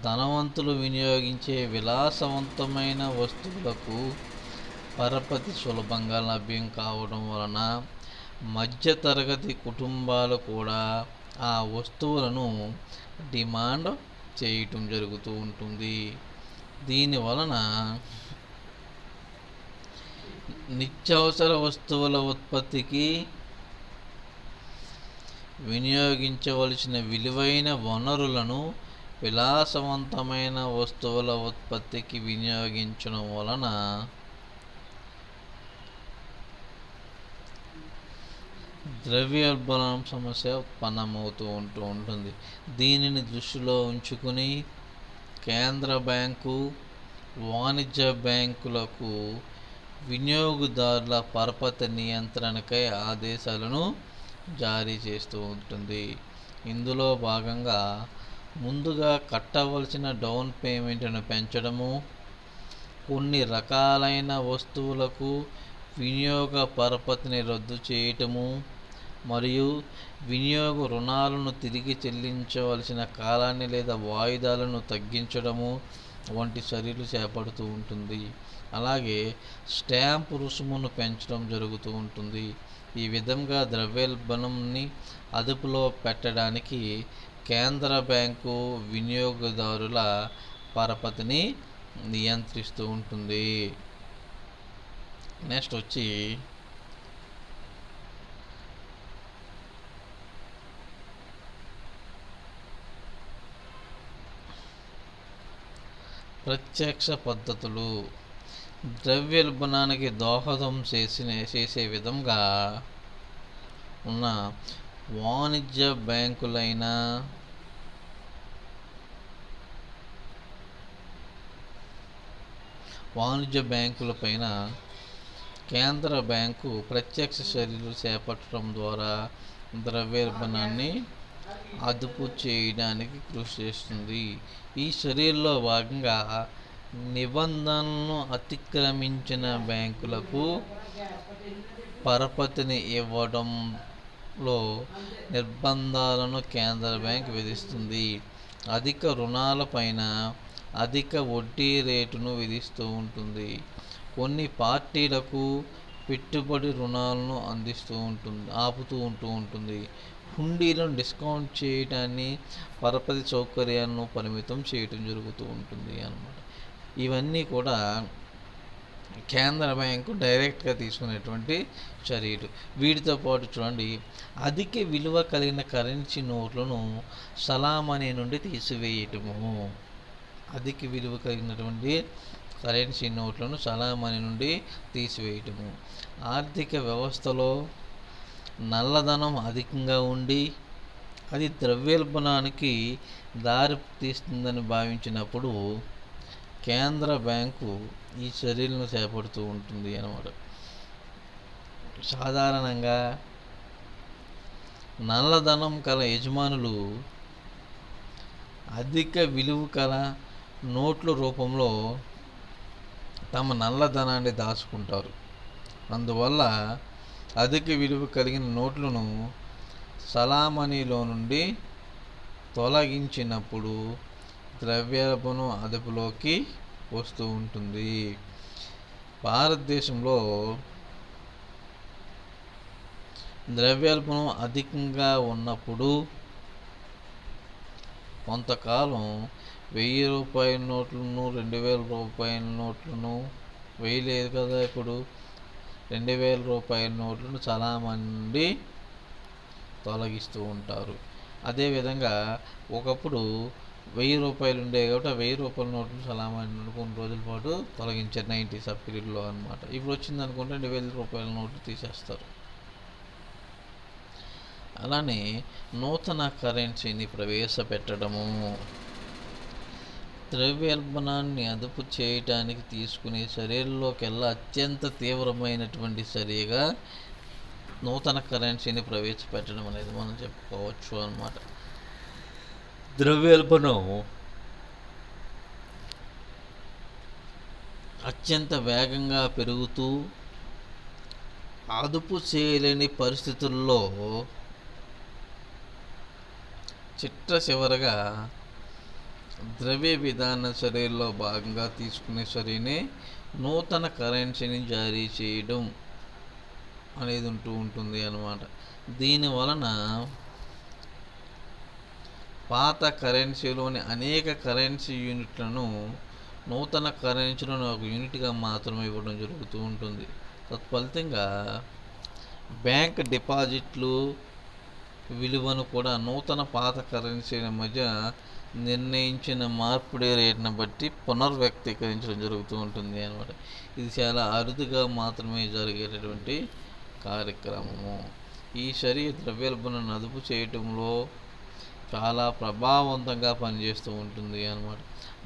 A: ధనవంతులు వినియోగించే విలాసవంతమైన వస్తువులకు పరపతి సులభంగా లభ్యం కావడం వలన మధ్యతరగతి కుటుంబాలు కూడా ఆ వస్తువులను డిమాండ్ చేయటం జరుగుతూ ఉంటుంది. దీని వలన నిత్యావసర వస్తువుల ఉత్పత్తికి వినియోగించవలసిన విలువైన వనరులను విలాసవంతమైన వస్తువుల ఉత్పత్తికి వినియోగించడం వలన ద్రవ్యోల్బణం సమస్య ఉత్పన్నమవుతూ ఉంటుంది. దీనిని దృష్టిలో ఉంచుకుని కేంద్ర బ్యాంకు వాణిజ్య బ్యాంకులకు వినియోగదారుల పరపతి నియంత్రణకై ఆదేశాలను జారీ చేస్తూ ఉంటుంది. ఇందులో భాగంగా ముందుగా కట్టవలసిన డౌన్ పేమెంట్ను పెంచడము, కొన్ని రకాలైన వస్తువులకు వినియోగ పరపతిని రద్దు చేయటము మరియు వినియోగ రుణాలను తిరిగి చెల్లించవలసిన కాలాన్ని లేదా వాయిదాలను తగ్గించడము వంటి చర్యలు చేపడుతూ ఉంటుంది. అలాగే స్టాంపు రుసుమును పెంచడం జరుగుతూ ఉంటుంది. ఈ విధంగా ద్రవ్యోల్బణంని అదుపులో పెట్టడానికి కేంద్ర బ్యాంకు వినియోగదారుల పరపతిని నియంత్రిస్తూ ఉంటుంది. నెక్స్ట్ వచ్చి ప్రత్యక్ష పద్ధతులు. ద్రవ్యోల్బణానికి దోహదం చేసే విధంగా ఉన్న వాణిజ్య బ్యాంకులైన పైన కేంద్ర బ్యాంకు ప్రత్యక్ష చర్యలు చేపట్టడం ద్వారా ద్రవ్యోల్బణాన్ని అదుపు చేయడానికి కృషి చేస్తుంది. ఈ చర్యల్లో భాగంగా నిబంధనలను అతిక్రమించిన బ్యాంకులకు పరపతిని ఇవ్వడంలో నిర్బంధాలను కేంద్ర బ్యాంక్ విధిస్తుంది. అధిక రుణాలపైన అధిక వడ్డీ రేటును విధిస్తూ ఉంటుంది. కొన్ని పార్టీలకు పెట్టుబడి రుణాలను ఆపుతూ ఉంటుంది. హుండీలను డిస్కౌంట్ చేయడాన్ని, పరపతి సౌకర్యాలను పరిమితం చేయటం జరుగుతూ ఉంటుంది అన్నమాట. ఇవన్నీ కూడా కేంద్ర బ్యాంకు డైరెక్ట్గా తీసుకునేటువంటి చర్యలు. వీటితో పాటు చూడండి, అధిక విలువ కలిగిన కరెన్సీ నోట్లను చలామణి నుండి తీసివేయటము. అధిక విలువ కలిగినటువంటి కరెన్సీ నోట్లను చలామణి నుండి తీసివేయటము. ఆర్థిక వ్యవస్థలో నల్లధనం అధికంగా ఉండి అది ద్రవ్యోల్బణానికి దారితీస్తుందని భావించినప్పుడు కేంద్ర బ్యాంకు ఈ చర్యలను చేపడుతూ ఉంటుంది అన్నమాట. సాధారణంగా నల్లధనం కల యజమానులు అధిక విలువ కల నోట్ల రూపంలో తమ నల్లధనాన్ని దాచుకుంటారు. అందువల్ల అధిక విలువ కలిగిన నోట్లను చలామణిలో నుండి తొలగించినప్పుడు ద్రవ్యోల్బణం అదుపులోకి వస్తూ ఉంటుంది. భారతదేశంలో ద్రవ్యోల్బణం అధికంగా ఉన్నప్పుడు కొంతకాలం 1000 రూపాయల నోట్లను, 2000 రూపాయల నోట్లను, 1000 లేదు కదా ఇప్పుడు, 2000 రూపాయల నోట్లను చలామణి నుండి తొలగిస్తూ ఉంటారు. అదేవిధంగా ఒకప్పుడు 1000 రూపాయలు ఉండేవి కాబట్టి ఆ 1000 రూపాయల నోట్లను చలామణి నుండి కొన్ని రోజుల పాటు తొలగించారు 90s పీరియడ్లో అనమాట. ఇప్పుడు వచ్చింది అనుకుంటే 2000 రూపాయల నోట్లు తీసేస్తారు. అలానే నూతన కరెన్సీని ప్రవేశపెట్టడము ద్రవ్యోల్బణాన్ని అదుపు చేయటానికి తీసుకునే చర్యల్లోకెల్లా అత్యంత తీవ్రమైనటువంటి చర్యగా నూతన కరెన్సీని ప్రవేశపెట్టడం అనేది మనం చెప్పుకోవచ్చు అన్నమాట. ద్రవ్యోల్బణం అత్యంత వేగంగా పెరుగుతూ అదుపు చేయలేని పరిస్థితుల్లో చివరగా ద్రవ్య విధాన చర్యల్లో భాగంగా తీసుకునే చర్యనే నూతన కరెన్సీని జారీ చేయడం అనేది ఉంటుంది అన్నమాట. దీని వలన పాత కరెన్సీలోని అనేక కరెన్సీ యూనిట్లను నూతన కరెన్సీలోని ఒక యూనిట్గా మాత్రమే ఇవ్వడం జరుగుతూ ఉంటుంది. తత్ఫలితంగా బ్యాంక్ డిపాజిట్లు విలువను కూడా నూతన పాత కరెన్సీల మధ్య నిర్ణయించిన మార్పిడి రేటును బట్టి పునర్వ్యక్తీకరించడం జరుగుతూ ఉంటుంది అన్నమాట. ఇది చాలా అరుదుగా మాత్రమే జరిగేటటువంటి కార్యక్రమము. ఈ చర్య ద్రవ్యోల్బణాన్ని అదుపు చేయటంలో చాలా ప్రభావవంతంగా పనిచేస్తూ ఉంటుంది అన్నమాట.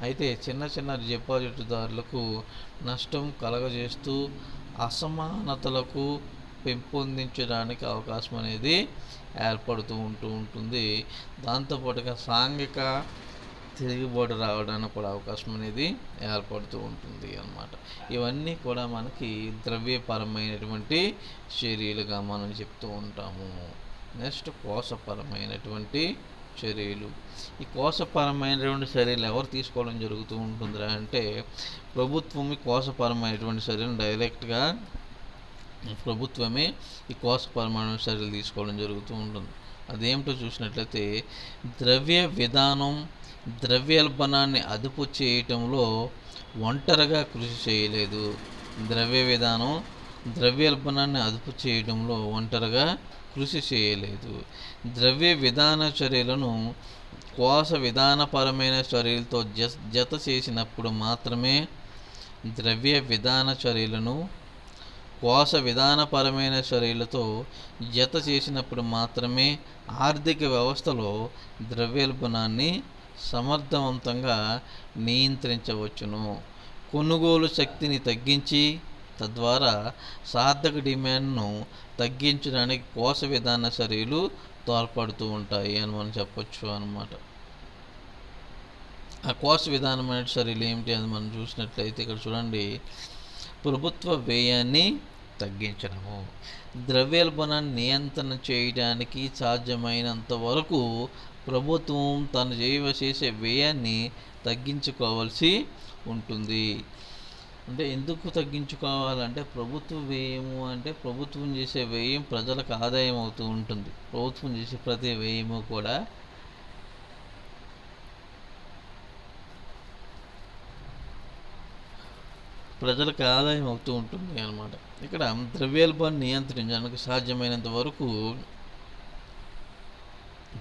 A: అయితే చిన్న డిపాజిట్దారులకు నష్టం కలగజేస్తూ అసమానతలకు పెంపొందించడానికి అవకాశం అనేది ఏర్పడుతూ ఉంటుంది. దాంతోపాటుగా సాంఘిక తిరుగుబాటు రావడానికి కూడా అవకాశం అనేది ఏర్పడుతూ ఉంటుంది అన్నమాట. ఇవన్నీ కూడా మనకి ద్రవ్యపరమైనటువంటి చర్యలుగా మనం చెప్తూ ఉంటాము. నెక్స్ట్ కోశపరమైనటువంటి చర్యలు. ఈ కోశపరమైనటువంటి చర్యలు ఎవరు తీసుకోవడం జరుగుతూ ఉంటుందిరా అంటే ప్రభుత్వం కోశపరమైనటువంటి చర్యలు డైరెక్ట్గా ప్రభుత్వమే ఈ కోశపరమైన చర్యలు తీసుకోవడం జరుగుతూ ఉంటుంది. అదేమిటో చూసినట్లయితే ద్రవ్య విధానం ద్రవ్యోల్బణాన్ని అదుపు చేయటంలో ఒంటరిగా కృషి చేయలేదు. ద్రవ్య విధానం ద్రవ్యోల్బణాన్ని అదుపు చేయడంలో ఒంటరిగా కృషి చేయలేదు. ద్రవ్య విధాన చర్యలను కోశ విధానపరమైన చర్యలతో జత చేసినప్పుడు మాత్రమే ద్రవ్య విధాన చర్యలను కోశ విధానపరమైన చర్యలతో జత చేసినప్పుడు మాత్రమే ఆర్థిక వ్యవస్థలో ద్రవ్యోల్బణాన్ని సమర్థవంతంగా నియంత్రించవచ్చును. కొనుగోలు శక్తిని తగ్గించి తద్వారా సార్థక డిమాండ్ను తగ్గించడానికి కోశ విధాన చర్యలు తోడ్పడుతూ ఉంటాయి అని మనం చెప్పొచ్చు అన్నమాట. ఆ కోశ విధానమైన చర్యలు ఏమిటి అని మనం చూసినట్లయితే ఇక్కడ చూడండి, ప్రభుత్వ వ్యయాన్ని తగ్గించడము, ద్రవ్యోల్బణాన్ని నియంత్రణ చేయడానికి సాధ్యమైనంత వరకు ప్రభుత్వం తను చేసే వ్యయాన్ని తగ్గించుకోవాల్సి ఉంటుంది. అంటే ఎందుకు తగ్గించుకోవాలంటే ప్రభుత్వ వ్యయము అంటే ప్రభుత్వం చేసే వ్యయం ప్రజలకు ఆదాయం అవుతూ ఉంటుంది. ప్రభుత్వం చేసే ప్రతి వ్యయము కూడా ప్రజలకు ఆదాయం అవుతూ ఉంటుంది అన్నమాట. ఇక్కడ ద్రవ్యోల్బణాన్ని నియంత్రించడానికి సాధ్యమైనంత వరకు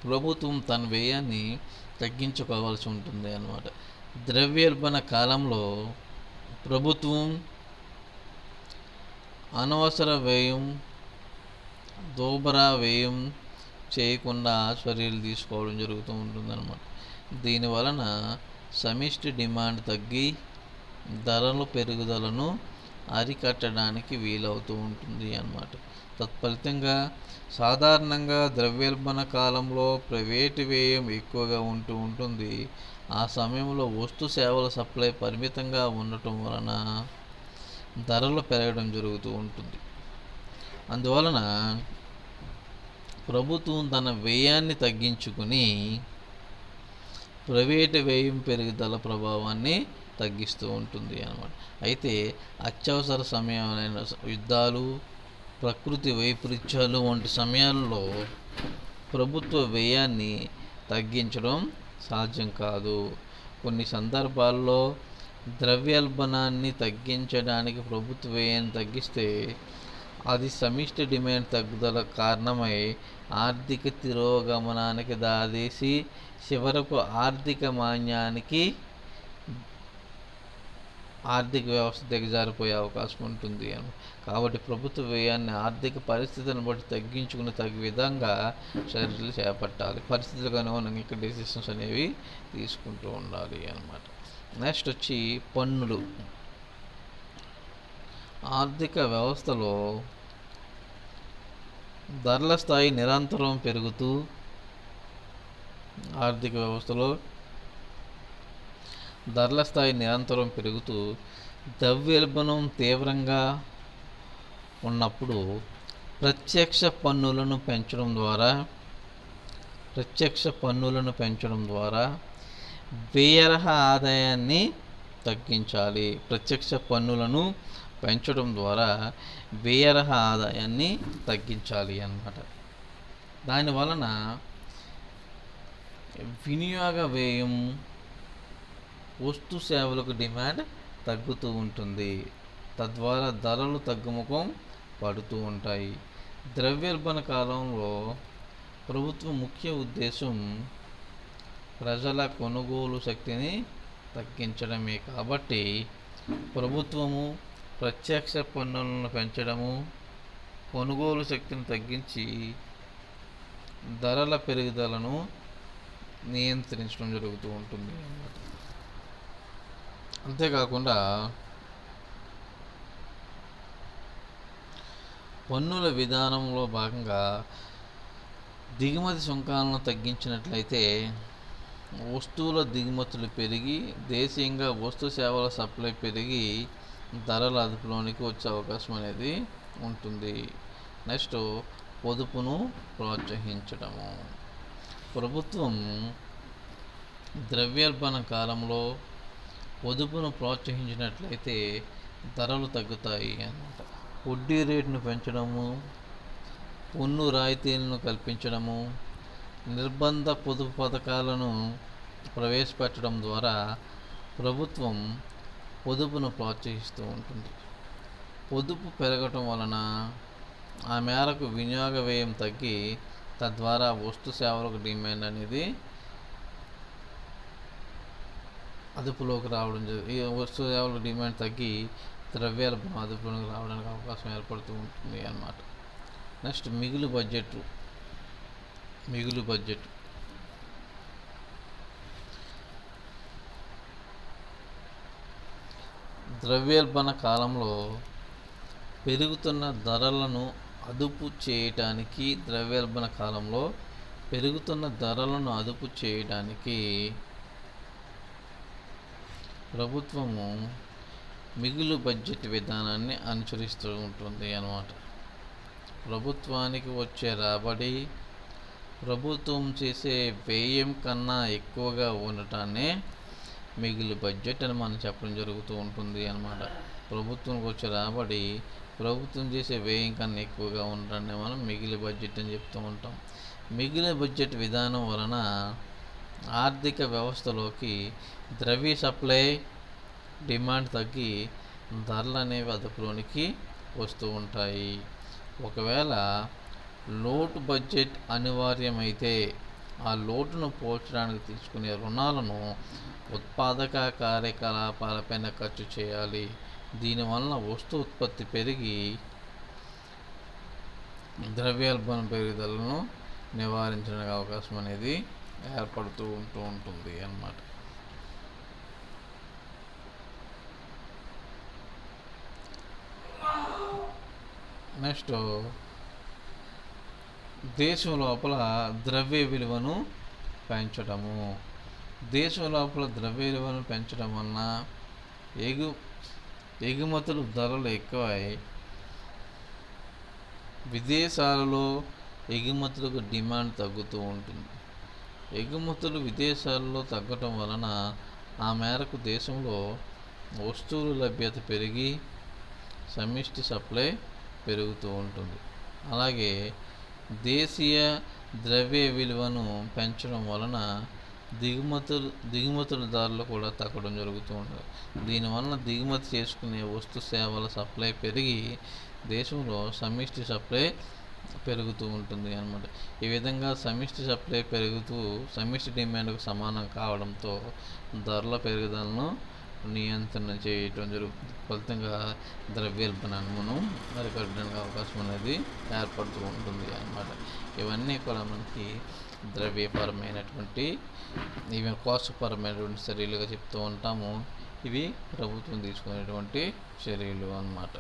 A: ప్రభుత్వం తన వ్యయాన్ని తగ్గించుకోవాల్సి ఉంటుంది అన్నమాట. ద్రవ్యోల్బణ కాలంలో ప్రభుత్వం అనవసర వ్యయం, దోబరా వ్యయం చేయకుండా చర్యలు తీసుకోవడం జరుగుతూ ఉంటుందన్నమాట. దీనివలన సమిష్టి డిమాండ్ తగ్గి ధరల పెరుగుదలను అరికట్టడానికి వీలవుతూ ఉంటుంది అన్నమాట. తత్ఫలితంగా సాధారణంగా ద్రవ్యోల్బణ కాలంలో ప్రైవేటు వ్యయం ఎక్కువగా ఉంటూ ఉంటుంది. ఆ సమయంలో వస్తు సేవల సప్లై పరిమితంగా ఉండటం వలన ధరలు పెరగడం జరుగుతూ ఉంటుంది. అందువలన ప్రభుత్వం తన వ్యయాన్ని తగ్గించుకుని ప్రైవేటు వ్యయం పెరుగుదల ప్రభావాన్ని తగ్గిస్తూ ఉంటుంది అన్నమాట. అయితే అత్యవసర సమయమైన యుద్ధాలు, ప్రకృతి వైపరీత్యాలు వంటి సమయాల్లో ప్రభుత్వ వ్యయాన్ని తగ్గించడం సాధ్యం కాదు. కొన్ని సందర్భాల్లో ద్రవ్యోల్బణాన్ని తగ్గించడానికి ప్రభుత్వ వ్యయాన్ని తగ్గిస్తే అది సమిష్టి డిమాండ్ తగ్గుదల కారణమై ఆర్థిక తిరోగమనానికి దారితీసి చివరకు ఆర్థిక మాంద్యానికి ఆర్థిక వ్యవస్థ దిగజారిపోయే అవకాశం ఉంటుంది. కాబట్టి ప్రభుత్వ వ్యయాన్ని ఆర్థిక పరిస్థితులను బట్టి తగ్గించుకుని తగ్గ విధంగా చర్యలు చేపట్టాలి. పరిస్థితులకు అనుగుణంగా ఇక్కడ డెసిషన్స్ అనేవి తీసుకుంటూ ఉండాలి అన్నమాట. నెక్స్ట్ వచ్చి పన్నులు. ఆర్థిక వ్యవస్థలో ధరల స్థాయి నిరంతరం పెరుగుతూ ద్రవ్యోల్బణం తీవ్రంగా ఉన్నప్పుడు ప్రత్యక్ష పన్నులను పెంచడం ద్వారా వ్యయరహ ఆదాయాన్ని తగ్గించాలి. ప్రత్యక్ష పన్నులను పెంచడం ద్వారా వ్యయరహ ఆదాయాన్ని తగ్గించాలి అన్నమాట. దానివలన వినియోగ వ్యయం, వస్తు సేవలకు డిమాండ్ తగ్గుతూ ఉంటుంది. తద్వారా ధరలు తగ్గుముఖం పడుతూ ఉంటాయి. ద్రవ్యోల్బణ కాలంలో ప్రభుత్వ ముఖ్య ఉద్దేశం ప్రజల కొనుగోలు శక్తిని తగ్గించడమే. కాబట్టి ప్రభుత్వము ప్రత్యక్ష పన్నులను పెంచడము, కొనుగోలు శక్తిని తగ్గించి ధరల పెరుగుదలను నియంత్రించడం జరుగుతూ ఉంటుంది అన్నమాట. అంతేకాకుండా పన్నుల విధానంలో భాగంగా దిగుమతి సుంకాలను తగ్గించినట్లయితే వస్తువుల దిగుమతులు పెరిగి దేశీయంగా వస్తు సేవల సప్లై పెరిగి ధరల అదుపులోనికి వచ్చే అవకాశం అనేది ఉంటుంది. నెక్స్ట్ పొదుపును ప్రోత్సహించడము. ప్రభుత్వం ద్రవ్యోల్బణ కాలంలో పొదుపును ప్రోత్సహించినట్లయితే ధరలు తగ్గుతాయి అన్నమాట. వడ్డీ రేటును పెంచడము, పన్ను రాయితీలను కల్పించడము, నిర్బంధ పొదుపు పథకాలను ప్రవేశపెట్టడం ద్వారా ప్రభుత్వం పొదుపును ప్రోత్సహిస్తూ ఉంటుంది. పొదుపు పెరగటం వలన ఆ మేరకు వినియోగ వ్యయం తగ్గి తద్వారా వస్తు సేవలకు డిమాండ్ అనేది అదుపులోకి రావడం ఈ వస్తు సేవల డిమాండ్ తగ్గి ద్రవ్యోల్బణం అదుపులోకి రావడానికి అవకాశం ఏర్పడుతూ ఉంటుంది అన్నమాట. నెక్స్ట్ మిగులు బడ్జెట్. ద్రవ్యోల్బణ కాలంలో పెరుగుతున్న ధరలను అదుపు చేయడానికి ప్రభుత్వము మిగులు బడ్జెట్ విధానాన్ని అనుసరిస్తూ ఉంటుంది అన్నమాట. ప్రభుత్వానికి వచ్చే రాబడి ప్రభుత్వం చేసే వ్యయం కన్నా ఎక్కువగా ఉండటాన్నే మిగులు బడ్జెట్ అని మనం చెప్పడం జరుగుతూ ఉంటుంది అన్నమాట. ప్రభుత్వంకి వచ్చే రాబడి ప్రభుత్వం చేసే వ్యయం కన్నా ఎక్కువగా ఉండటాన్ని మనం మిగిలి బడ్జెట్ అని చెప్తూ ఉంటాం. మిగిలిన బడ్జెట్ విధానం వలన ఆర్థిక వ్యవస్థలోకి ద్రవ్య సప్లై డిమాండ్ తగ్గి ధరలు అనేవి అదుపులోనికి వస్తూ ఉంటాయి. ఒకవేళ లోటు బడ్జెట్ అనివార్యమైతే ఆ లోటును పోల్చడానికి తీసుకునే రుణాలను ఉత్పాదక కార్యకలాపాలపైన ఖర్చు చేయాలి. దీనివలన వస్తు ఉత్పత్తి పెరిగి ద్రవ్యోల్బణం పెరుగుదలను నివారించడానికి అవకాశం అనేది ఏర్పడుతూ ఉంటుంది అన్నమాట. నెక్స్ట్ దేశం లోపల ద్రవ్య విలువను పెంచడము. దేశం లోపల ద్రవ్య విలువను పెంచడం వలన ఎగుమతులు ధరలు ఎక్కువై విదేశాలలో ఎగుమతులకు డిమాండ్ తగ్గుతూ ఉంటుంది. ఎగుమతులు విదేశాలలో తగ్గటం వలన ఆ మేరకు దేశంలో వస్తువుల లభ్యత పెరిగి సమిష్టి సప్లై పెరుగుతూ ఉంటుంది. అలాగే దేశీయ ద్రవ్య విలువను పెంచడం వలన దిగుమతుల ధరలు కూడా తగ్గడం జరుగుతూ ఉంటుంది. దీనివలన దిగుమతి చేసుకునే వస్తు సేవల సప్లై పెరిగి దేశంలో సమిష్టి సప్లై పెరుగుతూ ఉంటుంది అన్నమాట. ఈ విధంగా సమిష్టి సప్లై పెరుగుతూ సమిష్టి డిమాండ్కు సమానం కావడంతో ధరల పెరుగుదలను నియంత్రణ చేయటం జరుగుతుంది. ఫలితంగా ద్రవ్యోల్బణాన్ని మనం అరికట్టడానికి అవకాశం అనేది ఏర్పడుతూ ఉంటుంది అన్నమాట. ఇవన్నీ కూడా మనకి ద్రవ్యపరమైనటువంటి ఇవి కోశపరమైనటువంటి చర్యలుగా చెప్తూ ఉంటాము. ఇవి ప్రభుత్వం తీసుకునేటువంటి చర్యలు అన్నమాట.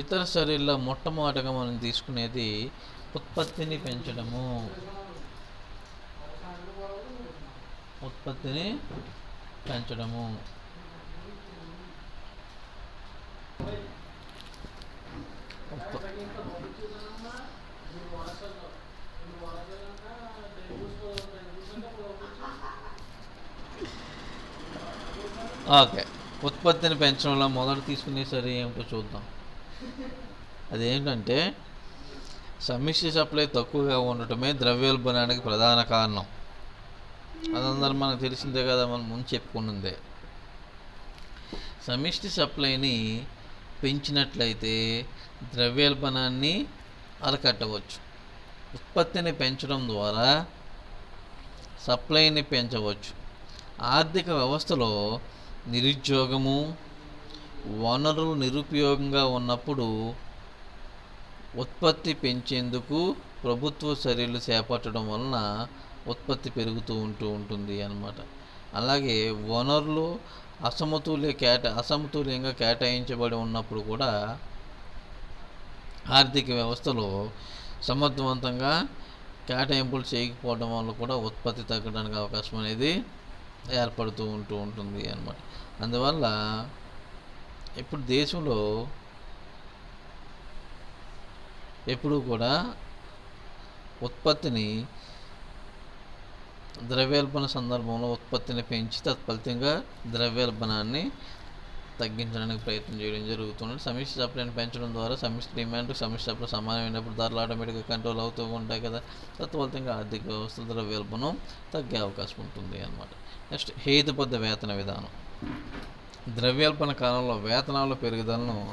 A: ఇతర చర్యల్లో మొట్టమొదటిగా మనం తీసుకునేది ఉత్పత్తిని పెంచడము. ఓకే, ఉత్పత్తిని పెంచడంలో మొదట తీసుకునే సరే ఏమిటో చూద్దాం. అదేంటంటే సమిష్టి సప్లై తక్కువగా ఉండటమే ద్రవ్యోల్బణానికి ప్రధాన కారణం. అదందరూ మనకు తెలిసిందే కదా, మనం ముందు చెప్పుకున్నదే. సమిష్టి సప్లైని పెంచినట్లయితే ద్రవ్యోల్బణాన్ని అరికట్టవచ్చు. ఉత్పత్తిని పెంచడం ద్వారా సప్లైని పెంచవచ్చు. ఆర్థిక వ్యవస్థలో నిరుద్యోగము, వనరులు నిరుపయోగంగా ఉన్నప్పుడు ఉత్పత్తి పెంచేందుకు ప్రభుత్వ చర్యలు చేపట్టడం వలన ఉత్పత్తి పెరుగుతూ ఉంటుంది అన్నమాట. అలాగే వనరులు అసమతుల్యంగా కేటాయించబడి ఉన్నప్పుడు కూడా ఆర్థిక వ్యవస్థలో సమర్థవంతంగా కేటాయింపులు చేయకపోవడం వల్ల కూడా ఉత్పత్తి తగ్గడానికి అవకాశం అనేది ఏర్పడుతూ ఉంటుంది అన్నమాట. అందువల్ల ఇప్పుడు దేశంలో ఎప్పుడూ కూడా ఉత్పత్తిని ద్రవ్యోల్బణ సందర్భంలో ఉత్పత్తిని పెంచి తత్ఫలితంగా ద్రవ్యోల్బణాన్ని తగ్గించడానికి ప్రయత్నం చేయడం జరుగుతుంది. సమిష్టి సప్లైని పెంచడం ద్వారా సమిష్టి డిమాండ్ సమిష్టి సప్లై సమానమైనప్పుడు ధరలు ఆటోమేటిక్గా కంట్రోల్ అవుతూ ఉంటాయి కదా. తత్ఫలితంగా ఆర్థిక వ్యవస్థ ద్రవ్యోల్బణం తగ్గే అవకాశం ఉంటుంది అన్నమాట. నెక్స్ట్ హేతుబద్ధ వేతన విధానం. ద్రవ్యోల్బణ కాలంలో వేతనాల పెరుగుదలను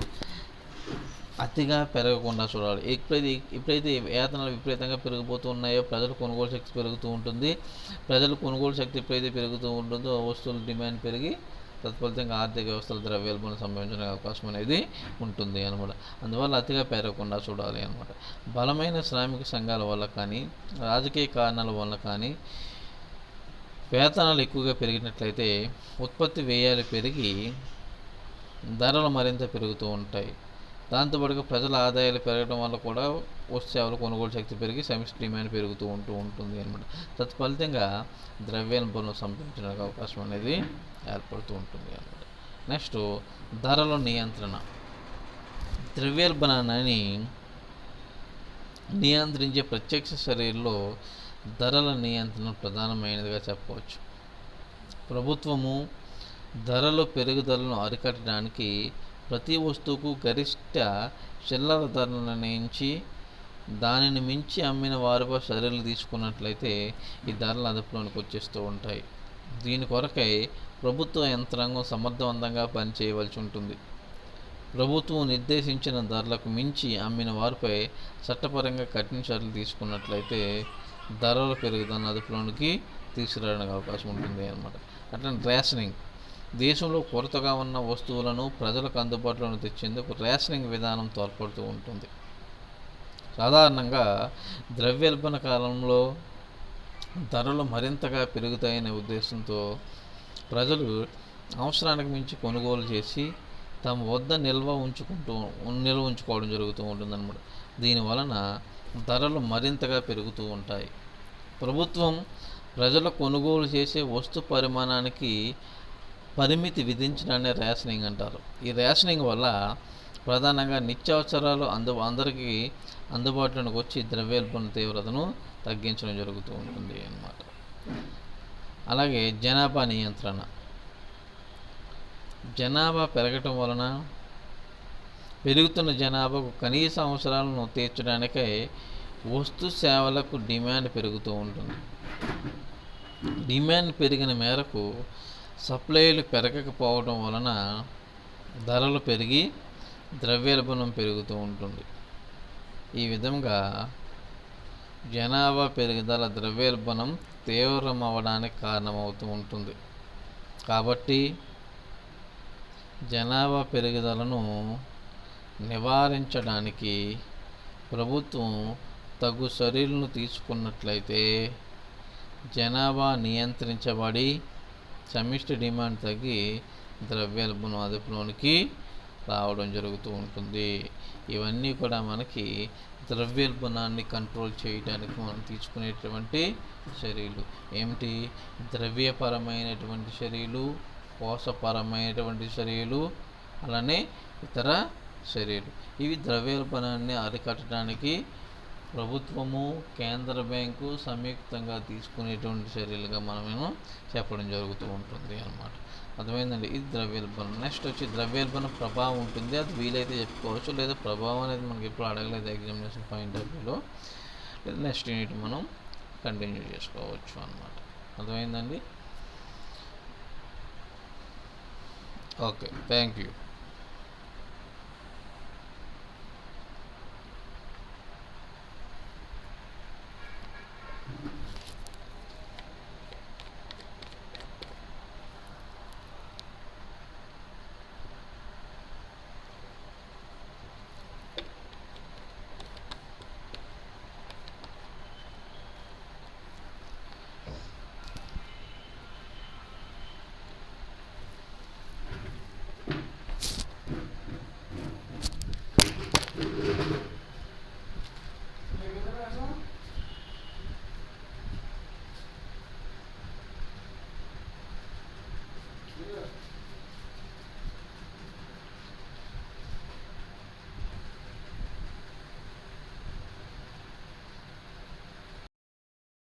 A: అతిగా పెరగకుండా చూడాలి. ఎప్పుడైతే వేతనాలు విపరీతంగా పెరిగిపోతూ ఉన్నాయో ప్రజల కొనుగోలు శక్తి పెరుగుతూ ఉంటుంది. ప్రజల కొనుగోలు శక్తి ఎప్పుడైతే పెరుగుతూ ఉంటుందో వస్తువుల డిమాండ్ పెరిగి తత్ఫలితంగా ఆర్థిక వ్యవస్థలో ద్రవ్యోల్బణం సంభవించడానికి అవకాశం అనేది ఉంటుంది అనమాట. అందువల్ల అతిగా పెరగకుండా చూడాలి అనమాట. బలమైన శ్రామిక సంఘాల వల్ల కానీ రాజకీయ కారణాల వల్ల కానీ వేతనాలు ఎక్కువగా పెరిగినట్లయితే ఉత్పత్తి వ్యయాలు పెరిగి ధరలు మరింత పెరుగుతూ ఉంటాయి. దాంతోపాటుగా ప్రజల ఆదాయాలు పెరగడం వల్ల కూడా వస్తు సేవల కొనుగోలు శక్తి పెరిగి సమిష్టి డిమాండ్ పెరుగుతూ ఉంటుంది అనమాట. తత్ఫలితంగా ద్రవ్యోల్బణం సంభవించడానికి అవకాశం అనేది ఏర్పడుతూ ఉంటుంది అనమాట. నెక్స్ట్ ధరల నియంత్రణ. ద్రవ్యోల్బణాన్ని నియంత్రించే ప్రత్యక్ష చర్యల్లో ధరల నియంత్రణ ప్రధానమైనదిగా చెప్పవచ్చు. ప్రభుత్వము ధరల పెరుగుదలను అరికట్టడానికి ప్రతి వస్తువుకు గరిష్ట చిల్లర ధరను నిర్ణయించి దానిని మించి అమ్మిన వారిపై చర్యలు తీసుకున్నట్లయితే ఈ ధరలు అదుపులోనికి వచ్చేస్తూ ఉంటాయి. దీని కొరకై ప్రభుత్వ యంత్రాంగం సమర్థవంతంగా పనిచేయవలసి ఉంటుంది. ప్రభుత్వం నిర్దేశించిన ధరలకు మించి అమ్మిన వారిపై చట్టపరంగా కఠిన చర్యలు తీసుకున్నట్లయితే ధరల పెరుగుదలను అదుపులోనికి తీసుకురావడానికి అవకాశం ఉంటుంది అన్నమాట. అట్లనే రేషనింగ్. దేశంలో కొరతగా ఉన్న వస్తువులను ప్రజలకు అందుబాటులోకి తెచ్చేందుకు రేషనింగ్ విధానం తోడ్పడుతూ ఉంటుంది. సాధారణంగా ద్రవ్యోల్బణ కాలంలో ధరలు మరింతగా పెరుగుతాయనే ఉద్దేశంతో ప్రజలు అవసరానికి మించి కొనుగోలు చేసి తమ వద్ద నిల్వ ఉంచుకోవడం జరుగుతూ ఉంటుందన్నమాట. దీనివలన ధరలు మరింతగా పెరుగుతూ ఉంటాయి. ప్రభుత్వం ప్రజలు కొనుగోలు చేసే వస్తు పరిమాణానికి పరిమితి విధించడాన్ని రేషనింగ్ అంటారు. ఈ రేషనింగ్ వల్ల ప్రధానంగా నిత్యావసరాలు అందరికీ అందుబాటులోకి వచ్చి ద్రవ్యోల్బణ తీవ్రతను తగ్గించడం జరుగుతూ ఉంటుంది అన్నమాట. అలాగే జనాభా నియంత్రణ. జనాభా పెరగటం వలన పెరుగుతున్న జనాభాకు కనీస అవసరాలను తీర్చడానికై వస్తు సేవలకు డిమాండ్ పెరుగుతూ ఉంటుంది. డిమాండ్ పెరిగిన మేరకు సప్లైలు పెరగకపోవడం వలన ధరలు పెరిగి ద్రవ్యోల్బణం పెరుగుతూ ఉంటుంది. ఈ విధంగా జనాభా పెరుగుదల ద్రవ్యోల్బణం తీవ్రమవడానికి కారణమవుతూ ఉంటుంది. కాబట్టి జనాభా పెరుగుదలను నివారించడానికి ప్రభుత్వం తగు చర్యలను తీసుకున్నట్లయితే జనాభా నియంత్రించబడి సమిష్టి డిమాండ్ తగ్గి ద్రవ్యోల్బణం అదుపులోనికి రావడం జరుగుతూ ఉంటుంది. ఇవన్నీ కూడా మనకి ద్రవ్యోల్బణాన్ని కంట్రోల్ చేయడానికి మనం తీసుకునేటువంటి చర్యలు ఏమిటి? ద్రవ్యపరమైనటువంటి చర్యలు, కోశపరమైనటువంటి చర్యలు, అలానే ఇతర చర్యలు. ఇవి ద్రవ్యోల్బణాన్ని అరికట్టడానికి ప్రభుత్వము, కేంద్ర బ్యాంకు సంయుక్తంగా తీసుకునేటువంటి చర్యలుగా మనమేమో చెప్పడం జరుగుతూ ఉంటుంది అన్నమాట. అర్థమైందండి? ఇది ద్రవ్యోల్బణం. నెక్స్ట్ వచ్చి ద్రవ్యోల్బణ ప్రభావం ఉంటుంది. అది వీలైతే చెప్పుకోవచ్చు, లేదా ప్రభావం అనేది మనకి ఎప్పుడు అడగలేదు ఎగ్జామినేషన్ పాయింట్ ఆఫ్ వ్యూలో. లేదా నెక్స్ట్ యూనిట్ మనం కంటిన్యూ చేసుకోవచ్చు అన్నమాట. అర్థమైందండి? Okay, thank you.